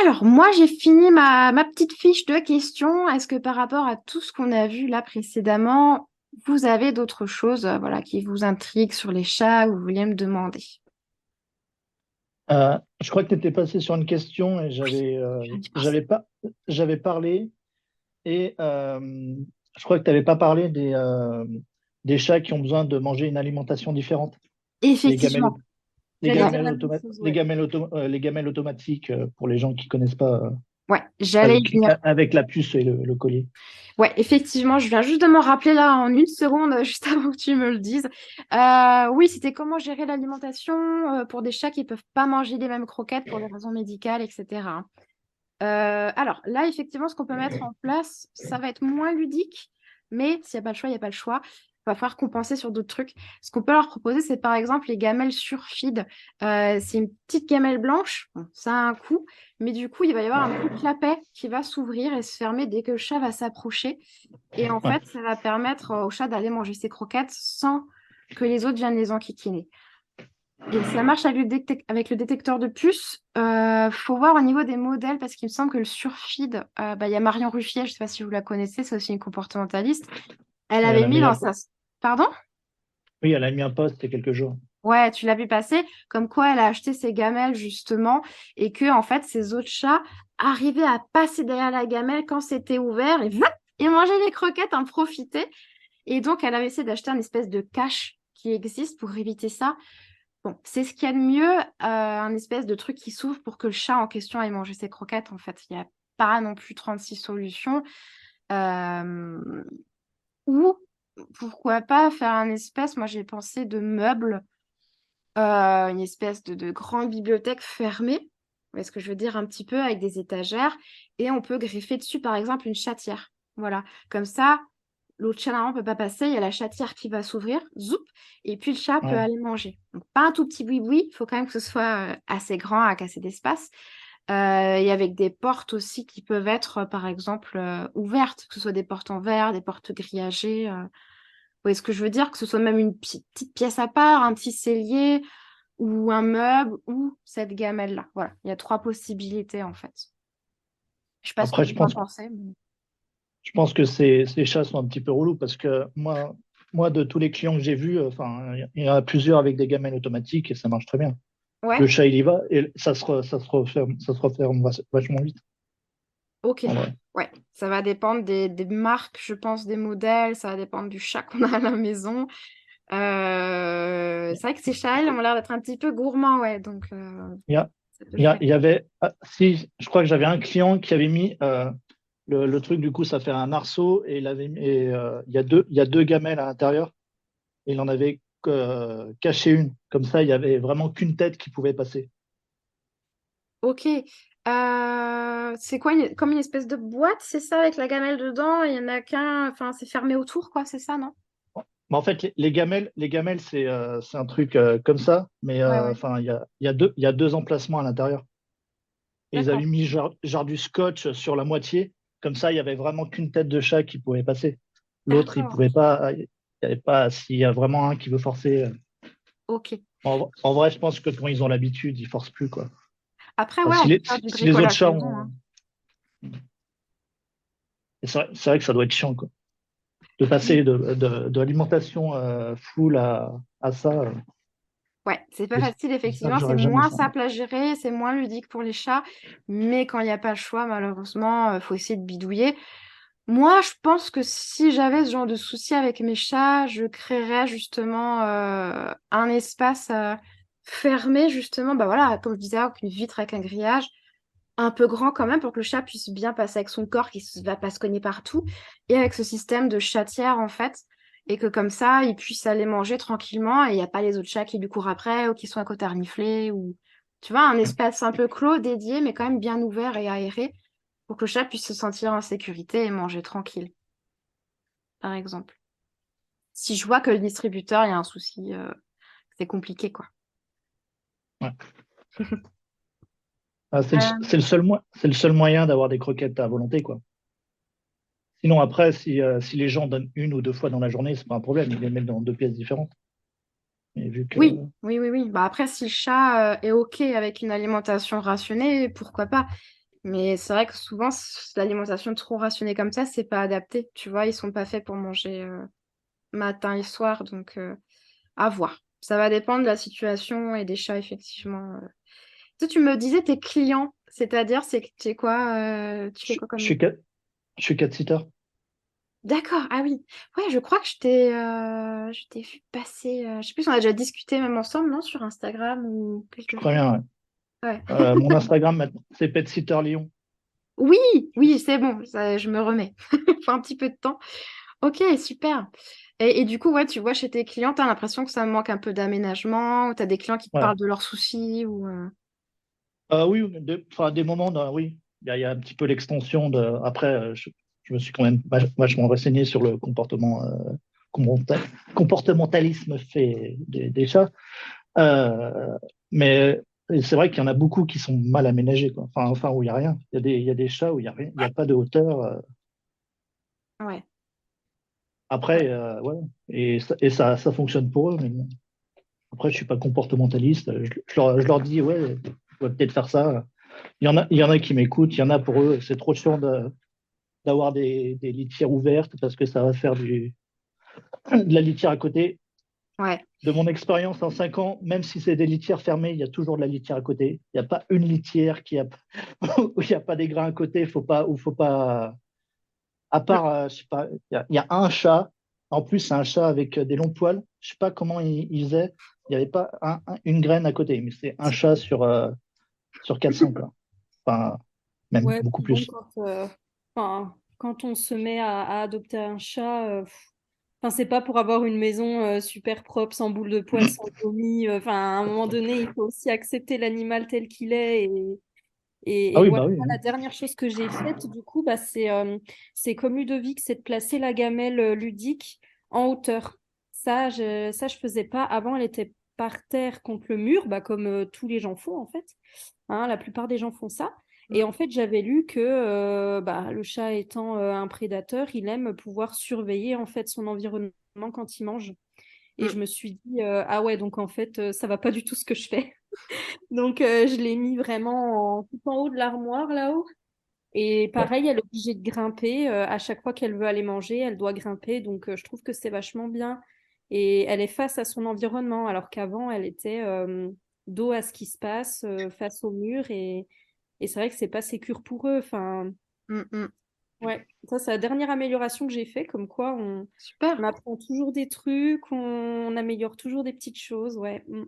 Alors, moi, j'ai fini ma petite fiche de questions. Est-ce que par rapport à tout ce qu'on a vu là précédemment, vous avez d'autres choses voilà, qui vous intriguent sur les chats ou vous vouliez me demander? Je crois que tu étais passé sur une question et Je viens d'y penser. j'avais parlé et je crois que tu n'avais pas parlé des chats qui ont besoin de manger une alimentation différente. Les gamelles, Effectivement, les j'allais dire gamelles, la même chose, les ouais. les gamelles automatiques pour les gens qui connaissent pas Ouais, j'allais y venir. avec la puce et le collier. Ouais, effectivement, je viens juste de m'en rappeler là en une seconde, juste avant que tu me le dises. Oui, c'était comment gérer l'alimentation pour des chats qui peuvent pas manger les mêmes croquettes pour des raisons médicales, etc. Alors là, effectivement, ce qu'on peut mettre en place, ça va être moins ludique, mais s'il n'y a pas le choix, il n'y a pas le choix. Il va falloir compenser sur d'autres trucs. Ce qu'on peut leur proposer, c'est par exemple les gamelles surfeed. C'est une petite gamelle blanche, bon, ça a un coût, mais du coup, il va y avoir un petit clapet qui va s'ouvrir et se fermer dès que le chat va s'approcher. Et en Ouais. fait, ça va permettre au chat d'aller manger ses croquettes sans que les autres viennent les enquiquiner. Et ça marche avec avec le détecteur de puces. Faut voir au niveau des modèles parce qu'il me semble que le Surfeed, il y a Marion Ruffier, je ne sais pas si vous la connaissez, c'est aussi une comportementaliste. Elle Et elle avait a mis mis dans sa... Pardon? oui, elle a mis un post il y a quelques jours. Ouais, tu l'as vu passer, comme quoi elle a acheté ses gamelles justement et que en fait ses autres chats arrivaient à passer derrière la gamelle quand c'était ouvert et vap, ils mangeaient les croquettes, en profitaient. Et donc elle avait essayé d'acheter un espèce de cache qui existe pour éviter ça. Bon, c'est ce qu'il y a de mieux, un espèce de truc qui s'ouvre pour que le chat en question aille manger ses croquettes. En fait, il n'y a pas non plus 36 solutions. Euh, Ou pourquoi pas faire un espèce, moi j'ai pensé de meuble, une espèce de grande bibliothèque fermée. Vous voyez ce que je veux dire un petit peu avec des étagères. Et on peut greffer dessus par exemple une chatière. Voilà, comme ça, l'autre chat normalement ne peut pas passer, il y a la chatière qui va s'ouvrir, zoup, et puis le chat peut Ouais. aller manger. Donc, pas un tout petit boui-boui, il faut quand même que ce soit assez grand, avec assez d'espace. Et avec des portes aussi qui peuvent être, par exemple, ouvertes, que ce soit des portes en verre, des portes grillagées. Vous voyez ce que je veux dire? Que ce soit même une petite pièce à part, un petit cellier, ou un meuble, ou cette gamelle-là. Voilà, il y a trois possibilités en fait. Je ne sais pas ce que Après, vous en pensez. je pense que ces chats sont un petit peu relous parce que moi, de tous les clients que j'ai vus, enfin, il y en a plusieurs avec des gamelles automatiques et ça marche très bien. Le Ouais, chat, il y va et ça se referme vachement vite. ok. En vrai. Ouais, ça va dépendre des marques, je pense, des modèles, ça va dépendre du chat qu'on a à la maison. C'est vrai que ces chats, ils ont l'air d'être un petit peu gourmands, ouais, donc Il y a, ça peut faire. il y avait, ah, si, je crois que j'avais un client qui avait mis le truc, du coup, ça fait un arceau et il y a deux gamelles à l'intérieur et il en avait caché une. Comme ça, il y avait vraiment qu'une tête qui pouvait passer. Ok. C'est quoi, comme une espèce de boîte, c'est ça, avec la gamelle dedans, et il y en a qu'un, enfin, c'est fermé autour, quoi, c'est ça, non? Mais en fait, les gamelles, c'est un truc comme ça, mais Ouais, ouais. enfin, il y a deux emplacements à l'intérieur. Et ils avaient D'accord. mis genre du scotch sur la moitié. Comme ça, il y avait vraiment qu'une tête de chat qui pouvait passer. L'autre, il D'accord. pouvait pas. Il y avait pas. S'il y a vraiment un qui veut forcer. Ok. En vrai, je pense que quand ils ont l'habitude, ils forcent plus, quoi. Après, Enfin, ouais, on peut faire du si les autres bricolage chats maison, ont. hein. Et c'est vrai que ça doit être chiant, quoi. De passer de l'alimentation full à ça. Ouais, c'est pas Mais facile, ça, effectivement. C'est j'aurais jamais moins fait. simple à gérer, c'est moins ludique pour les chats. Mais quand il n'y a pas le choix, malheureusement, il faut essayer de bidouiller. Moi, je pense que si j'avais ce genre de souci avec mes chats, je créerais justement un espace fermé, justement, bah voilà, comme je disais, avec une vitre avec un grillage, un peu grand quand même, pour que le chat puisse bien passer avec son corps, qu'il ne va pas se cogner partout, et avec ce système de chatière, en fait, et que comme ça, il puisse aller manger tranquillement, et il n'y a pas les autres chats qui lui courent après, ou qui sont à côté à renifler, ou... Tu vois, un espace un peu clos, dédié, mais quand même bien ouvert et aéré pour que le chat puisse se sentir en sécurité et manger tranquille, par exemple. Si je vois que le distributeur, il y a un souci, c'est compliqué, quoi. Ouais. Ah, Euh, c'est le seul moyen d'avoir des croquettes à volonté, quoi. Sinon, après, si les gens donnent une ou deux fois dans la journée, c'est pas un problème. Ils les mettent dans deux pièces différentes. Mais vu que. oui, oui, oui, oui. Bah après, si le chat est OK avec une alimentation rationnée, pourquoi pas? Mais c'est vrai que souvent, l'alimentation trop rationnée comme ça, c'est pas adapté. Tu vois, ils sont pas faits pour manger matin et soir, donc à voir. Ça va dépendre de la situation et des chats, effectivement. Toi, tu me disais tes clients, c'est-à-dire, c'est que tu es quoi, tu fais Je, quoi je comme... suis je suis cat-sitter. D'accord, ah oui. Ouais, je crois que je t'ai vu passer, je sais plus si on a déjà discuté même ensemble, non, sur Instagram ou Je quelque crois chose. bien, ouais. Ouais. Mon Instagram, maintenant, c'est Pet Sitter Lyon. Oui, oui, c'est bon, ça, je me remets. Faut un petit peu de temps. Ok, super. Et du coup, ouais, tu vois, chez tes clients, t'as l'impression que ça manque un peu d'aménagement, ou t'as des clients qui te Ouais. parlent de leurs soucis, ou... Oui, enfin, des moments, oui. Il y a un petit peu l'extension de. Après, je me suis quand même vachement renseigné sur le comporta- comportementalisme fait des chats. Euh, mais c'est vrai qu'il y en a beaucoup qui sont mal aménagés, quoi. Enfin, où il n'y a rien. Il y a des chats où il n'y a rien, il y a pas de hauteur. Ouais, ouais. Après, ouais. Ça fonctionne pour eux. Mais bon. Après, je suis pas comportementaliste. Je leur dis, ouais, on va peut-être faire ça. Il y en a qui m'écoutent. Il y en a pour eux, c'est trop chiant d'avoir des litières ouvertes parce que ça va faire de la litière à côté. Ouais. De mon expérience en 5 ans, même si c'est des litières fermées, il y a toujours de la litière à côté. Il n'y a pas une litière où il n'y a pas des grains à côté. Faut pas. À part, je sais pas, il y a un chat. En plus, c'est un chat avec des longs poils. Je sais pas comment il faisait. Il n'y avait pas une graine à côté, mais c'est un chat sur 400, quoi. Enfin, même Ouais, beaucoup puis bon, plus. enfin, quand on se met à adopter un chat, enfin, c'est pas pour avoir une maison super propre, sans boule de poils, sans vomi. Enfin, à un moment donné, il faut aussi accepter l'animal tel qu'il est. Ah Et oui, voilà, bah oui, moi, oui. la dernière chose que j'ai faite, du coup, bah, c'est comme Ludovic, c'est de placer la gamelle ludique en hauteur. Ça, je faisais pas. Avant, elle était par terre contre le mur, bah, comme tous les gens font, en fait. Hein, la plupart des gens font ça. Et en fait, j'avais lu que bah, le chat étant un prédateur, il aime pouvoir surveiller en fait son environnement quand il mange. Et Mm. je me suis dit, ah ouais, donc en fait, ça va pas du tout ce que je fais. Donc, je l'ai mis vraiment tout en haut de l'armoire là-haut. Et Ouais. pareil, elle est obligée de grimper. À chaque fois qu'elle veut aller manger, elle doit grimper. Donc, je trouve que c'est vachement bien. Et elle est face à son environnement, alors qu'avant, elle était dos à ce qui se passe, face au mur. Et c'est vrai que c'est pas sécure pour eux. Enfin, Mm, mm. ouais, ça, c'est la dernière amélioration que j'ai fait. Comme quoi, Super. on apprend toujours des trucs, on améliore toujours des petites choses. Ouais. Mm.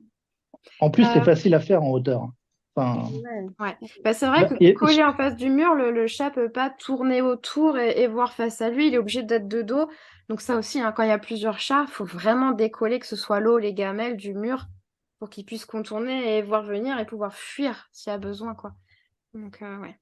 En plus, c'est Euh, facile à faire en hauteur. Enfin, Ouais. ouais. Bah, c'est vrai là, que collé en face du mur, le chat peut pas tourner autour et voir face à lui. Il est obligé d'être de dos. Donc ça aussi, hein, quand il y a plusieurs chats, il faut vraiment décoller, que ce soit l'eau, les gamelles du mur, pour qu'ils puissent contourner et voir venir et pouvoir fuir s'il y a besoin, quoi. Donc, ouais.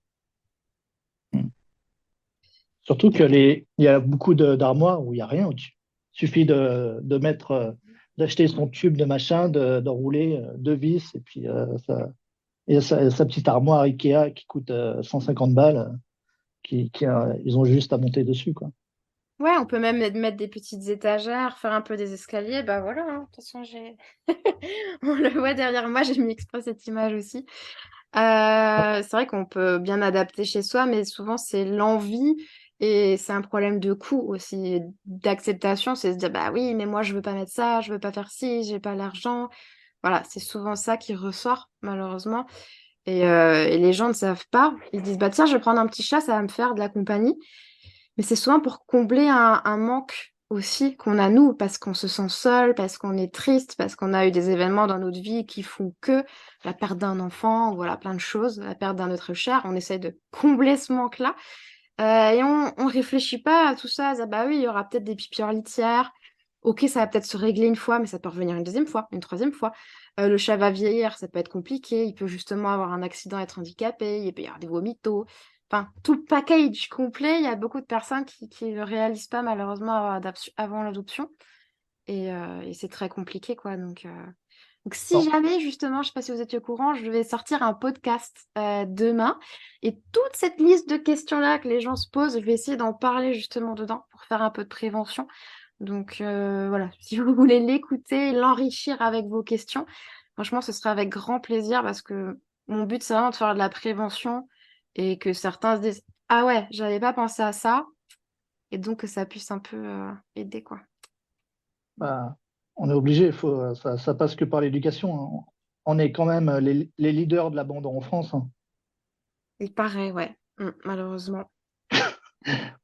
surtout il y a beaucoup d'armoires où il n'y a rien au-dessus. Il suffit d'acheter son tube de machin, d'enrouler deux vis, et puis sa petite armoire Ikea qui coûte 150 balles, ils ont juste à monter dessus, quoi. Ouais, on peut même mettre des petites étagères, faire un peu des escaliers. Bah voilà, hein. De toute façon, on le voit derrière moi, j'ai mis exprès cette image aussi. C'est vrai qu'on peut bien adapter chez soi, mais souvent c'est l'envie et c'est un problème de coût aussi, d'acceptation. C'est se dire, bah oui, mais moi je veux pas mettre ça, je veux pas faire ci, j'ai pas l'argent. Voilà, c'est souvent ça qui ressort, malheureusement. Et les gens ne savent pas. Ils se disent, bah tiens, je vais prendre un petit chat, ça va me faire de la compagnie. Mais c'est souvent pour combler un manque aussi qu'on a nous, parce qu'on se sent seul, parce qu'on est triste, parce qu'on a eu des événements dans notre vie qui font que la perte d'un enfant, ou voilà, plein de choses, la perte d'un être cher. On essaie de combler ce manque-là. Et on réfléchit pas à tout ça. À dire, bah oui, il y aura peut-être des pipis en litière. Ok, ça va peut-être se régler une fois, mais ça peut revenir une deuxième fois, une troisième fois. Le chat va vieillir, ça peut être compliqué. Il peut justement avoir un accident, être handicapé. Il peut y avoir des vomitos. Enfin, tout le package complet. Il y a beaucoup de personnes qui ne réalisent pas malheureusement avant l'adoption. Et c'est très compliqué, quoi. Donc, si Bon, jamais, justement, je ne sais pas si vous étiez au courant, je vais sortir un podcast demain. Et toute cette liste de questions-là que les gens se posent, je vais essayer d'en parler justement dedans pour faire un peu de prévention. Donc, voilà, si vous voulez l'écouter, l'enrichir avec vos questions, franchement, ce sera avec grand plaisir parce que mon but, c'est vraiment de faire de la prévention et que certains se disent, ah ouais, j'avais pas pensé à ça. Et donc, que ça puisse un peu aider, quoi. bah, on est obligé, ça passe que par l'éducation, hein. on est quand même les leaders de l'abandon en France, hein. Il paraît, ouais. Malheureusement.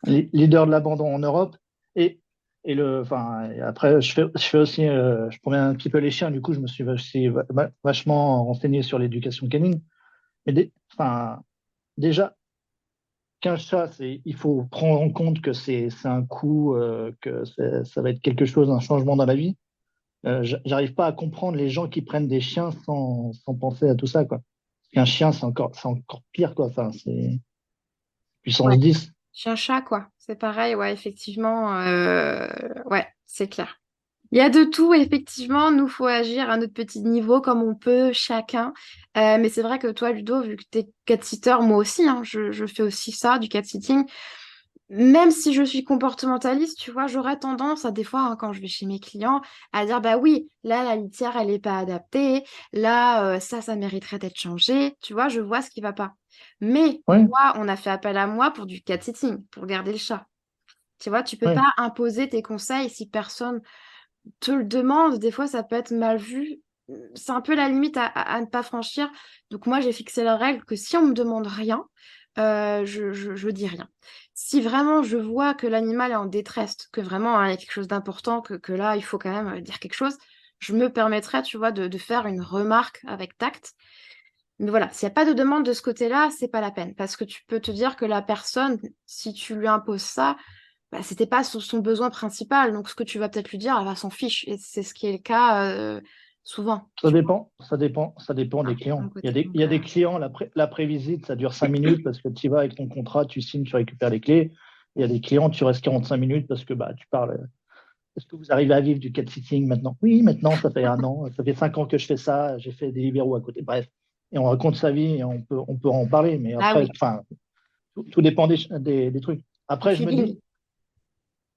Leader de l'abandon en Europe. Et, et après, je fais aussi, je promène un petit peu les chiens. Du coup, je me suis vachement renseigné sur l'éducation canine. Mais enfin, déjà, qu'un chat, il faut prendre en compte que c'est un coût, que ça va être quelque chose, un changement dans la vie. J'arrive pas à comprendre les gens qui prennent des chiens sans penser à tout ça, quoi. Parce qu'un chien, c'est encore pire, quoi. Enfin, c'est Ouais. puissance 10. Chien-chat, quoi. C'est pareil, ouais, effectivement. Ouais, c'est clair. Il y a de tout, effectivement. Nous, faut agir à notre petit niveau comme on peut, chacun. Mais c'est vrai que toi, Ludo, vu que t'es cat-sitter, moi aussi, hein, je fais aussi ça, du cat-sitting. Même si je suis comportementaliste, tu vois, j'aurais tendance à des fois, hein, quand je vais chez mes clients, à dire, bah oui, là, la litière, elle n'est pas adaptée. Là, ça mériterait d'être changé. Tu vois, je vois ce qui va pas. Mais Oui, moi, on a fait appel à moi pour du cat-sitting, pour garder le chat. Tu vois, tu peux oui. pas imposer tes conseils si personne te le demande. Des fois, ça peut être mal vu. C'est un peu la limite à ne pas franchir. Donc moi, j'ai fixé la règle que si on me demande rien, je dis rien. Si vraiment je vois que l'animal est en détresse, que vraiment hein, il y a quelque chose d'important, que là, il faut quand même dire quelque chose, je me permettrai, tu vois, de faire une remarque avec tact. Mais voilà, s'il n'y a pas de demande de ce côté-là, c'est pas la peine. Parce que tu peux te dire que la personne, si tu lui imposes ça, bah, c'était pas son besoin principal. Donc, ce que tu vas peut-être lui dire, elle va s'en fiche. Et c'est ce qui est le cas souvent. Tu vois, Ça dépend des d'un clients. côté. Il Donc, y a des clients, la prévisite, ça dure 5 minutes parce que tu y vas avec ton contrat, tu signes, tu récupères les clés. Il y a des clients, tu restes 45 minutes parce que bah, tu parles. Est-ce que vous arrivez à vivre du cat sitting maintenant? Oui, maintenant, ça fait un an, ça fait 5 ans que je fais ça, j'ai fait des libéraux à côté. Bref, et on raconte sa vie et on peut en parler, mais ah après, oui, enfin, tout dépend des trucs. au Après, je me feeling. dis,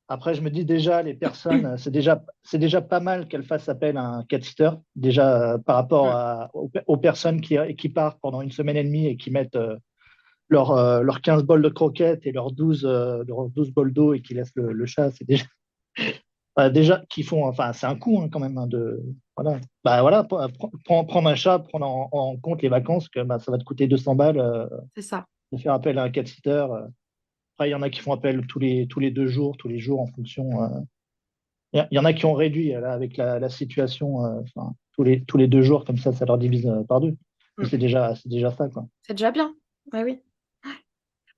après, je me dis déjà, les personnes, c'est déjà pas mal qu'elles fassent appel à un cat-sitter, déjà par rapport Mm. aux personnes qui partent pendant une semaine et demie et qui mettent leurs 15 bols de croquettes et leurs 12 bols d'eau et qui laissent le chat. C'est déjà, déjà qu'ils font, enfin, c'est un coût hein, quand même hein, voilà. Bah voilà, prendre un chat, prendre en compte les vacances, que bah, ça va te coûter 200 balles C'est ça. de faire appel à un cat-sitter. Après, il y en a qui font appel tous les 2 jours, tous les jours en fonction. Il y en a qui ont réduit là, avec la situation, enfin, tous les 2 jours, comme ça leur divise par deux. Mais Mm. c'est déjà ça, quoi. C'est déjà bien. Ouais, oui.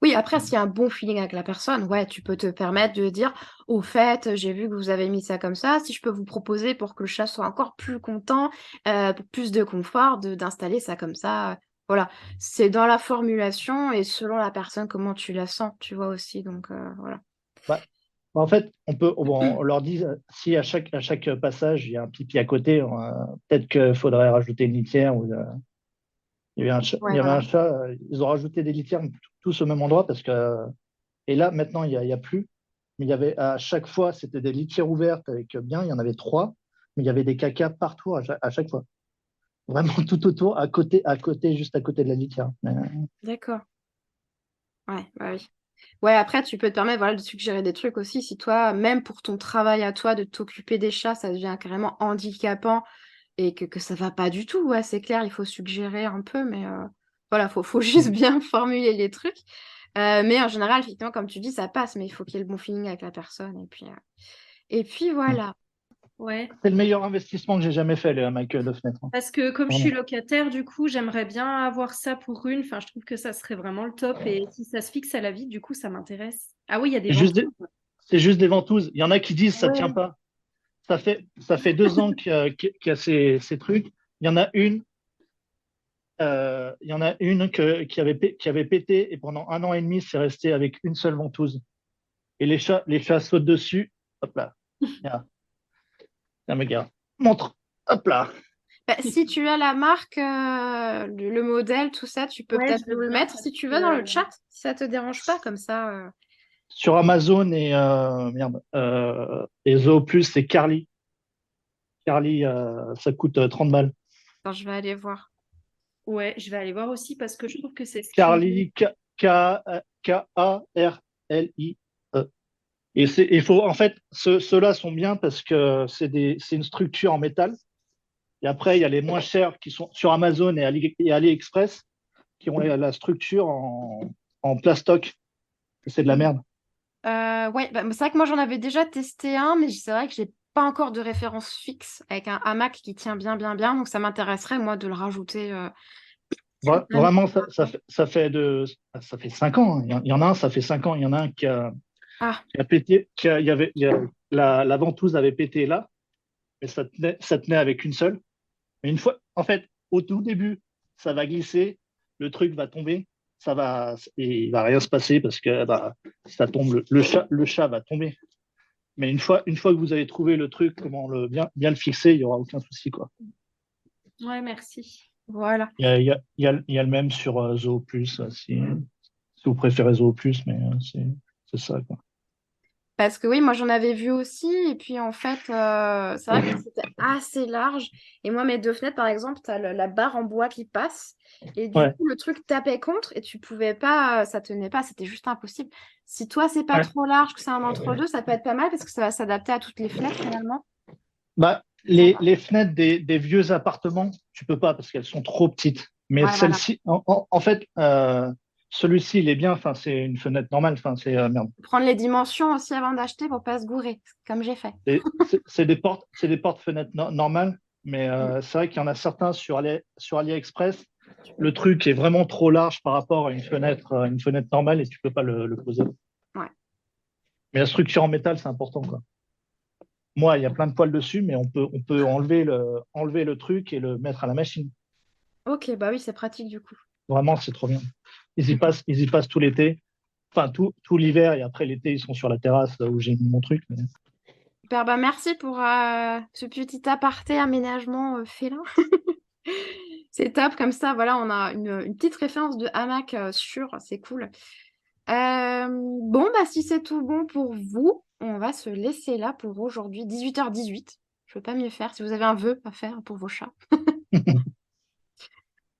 Oui, après, s'il y a un bon feeling avec la personne, ouais, tu peux te permettre de dire, au fait, j'ai vu que vous avez mis ça comme ça, si je peux vous proposer pour que le chat soit encore plus content, pour plus de confort, d'installer ça comme ça. Voilà, c'est dans la formulation et selon la personne, comment tu la sens, tu vois aussi. Donc, voilà. Bah, en fait, on leur dit, si à chaque passage, il y a un pipi à côté, peut-être qu'il faudrait rajouter une litière. Il Ouais, y avait un voilà. chat, ils ont rajouté des litières tous au même endroit parce que. Et là, maintenant, il y a plus. Mais il y avait à chaque fois, c'était des litières ouvertes avec bien, il y en avait 3, mais il y avait des cacas partout à chaque fois. Vraiment tout autour, juste à côté de la litière. D'accord. Ouais, bah oui. Ouais, après, tu peux te permettre voilà, de suggérer des trucs aussi. Si toi, même pour ton travail à toi, de t'occuper des chats, ça devient carrément handicapant et que ça va pas du tout, ouais, c'est clair, il faut suggérer un peu, mais voilà, faut juste bien formuler les trucs. Mais en général, effectivement, comme tu dis, ça passe, mais il faut qu'il y ait le bon feeling avec la personne. Et puis voilà. Ouais. C'est le meilleur investissement que j'ai jamais fait, le Michael de fenêtre, hein. Parce que comme je suis Vraiment. locataire, du coup, j'aimerais bien avoir ça pour une. Enfin, je trouve que ça serait vraiment le top. Et si ça se fixe à la vie, du coup, ça m'intéresse. Ah oui, il y a des C'est ventes. juste c'est juste des ventouses. Il y en a qui disent ça tient Ouais. pas. Ça fait 2 ans qu'il y a ces trucs. Il y en a une, il y en a une qui avait pété et pendant un an et demi, c'est resté avec une seule ventouse. Et les chats sautent dessus. Hop là. Tiens, tiens, mes gars. Montre. Hop là. Bah, si tu as la marque, le modèle, tout ça, tu peux Ouais, peut-être je nous veux le bien mettre parce si tu veux dans le que chat, si ça te dérange pas, comme ça. Sur Amazon et Zooplus, c'est Carly. Carly, ça coûte 30 balles. Attends, je vais aller voir. ouais, je vais aller voir aussi parce que je trouve que c'est stylé. Carly, Karli. Et il faut, en fait, ceux-là sont bien parce que c'est une structure en métal Et après, il y a les moins chers qui sont sur Amazon et AliExpress qui ont la structure en plastoc. C'est de la merde. Ouais, bah, c'est vrai que moi j'en avais déjà testé un, mais c'est vrai que j'ai pas encore de référence fixe avec un hamac qui tient bien, bien, bien. Donc ça m'intéresserait, moi, de le rajouter. Vraiment, ça fait 5 ans, hein. Il y en a un, ça fait 5 ans. Il y en a un Ah, qui a pété, la ventouse avait pété là, mais ça tenait avec une seule. Mais une fois, en fait, au tout début, ça va glisser, le truc va tomber, et il va rien se passer parce que bah, si ça tombe, le chat va tomber. Mais une fois que vous avez trouvé le truc, comment bien le fixer, il n'y aura aucun souci, quoi. Ouais, merci. voilà. Il y a le même sur Zoo Plus, si vous préférez Zoo Plus, mais c'est ça, quoi. Parce que oui, moi j'en avais vu aussi, et puis en fait, c'est vrai que c'était assez large. Et moi, mes deux fenêtres, par exemple, tu as la barre en bois qui passe, et du Ouais, coup, le truc tapait contre, et tu pouvais pas, ça tenait pas, c'était juste impossible. Si toi, c'est pas ouais. trop large, que c'est un entre-deux, ça peut être pas mal, parce que ça va s'adapter à toutes les fenêtres finalement. Bah, C'est sympa. les fenêtres des vieux appartements, tu peux pas parce qu'elles sont trop petites. Mais Ouais, voilà. celle-ci, en fait, celui-ci, il est bien. Enfin, c'est une fenêtre normale. Enfin, merde. Prendre les dimensions aussi avant d'acheter pour pas se gourer, comme j'ai fait. C'est des portes-fenêtres normales. Mais c'est vrai qu'il y en a certains sur AliExpress. Le truc est vraiment trop large par rapport à une fenêtre normale et tu peux pas le poser. Ouais. Mais la structure en métal, c'est important, quoi. Moi, il y a plein de poils dessus, mais on peut enlever le truc et le mettre à la machine. Ok, bah oui, c'est pratique du coup. Vraiment, c'est trop bien. Ils y passent tout l'été, enfin tout l'hiver, et après l'été, ils sont sur la terrasse là où j'ai mis mon truc. Super, bah merci pour ce petit aparté aménagement félin. C'est top, comme ça, voilà, on a une petite référence de hamac sûr, c'est cool. Bon, bah si c'est tout bon pour vous, on va se laisser là pour aujourd'hui, 18h18. Je peux pas mieux faire si vous avez un vœu à faire pour vos chats.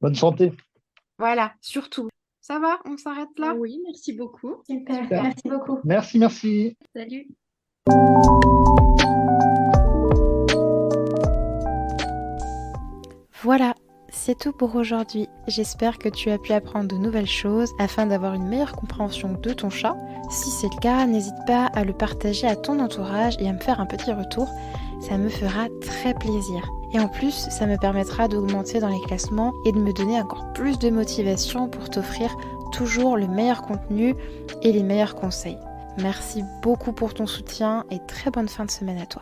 Bonne santé. Voilà, surtout. Ça va, on s'arrête là? Oui, merci beaucoup. Super, Super. merci beaucoup. Merci, merci. Salut. Voilà, c'est tout pour aujourd'hui. J'espère que tu as pu apprendre de nouvelles choses afin d'avoir une meilleure compréhension de ton chat. Si c'est le cas, n'hésite pas à le partager à ton entourage et à me faire un petit retour. Ça me fera très plaisir. Et en plus, ça me permettra d'augmenter dans les classements et de me donner encore plus de motivation pour t'offrir toujours le meilleur contenu et les meilleurs conseils. Merci beaucoup pour ton soutien et très bonne fin de semaine à toi.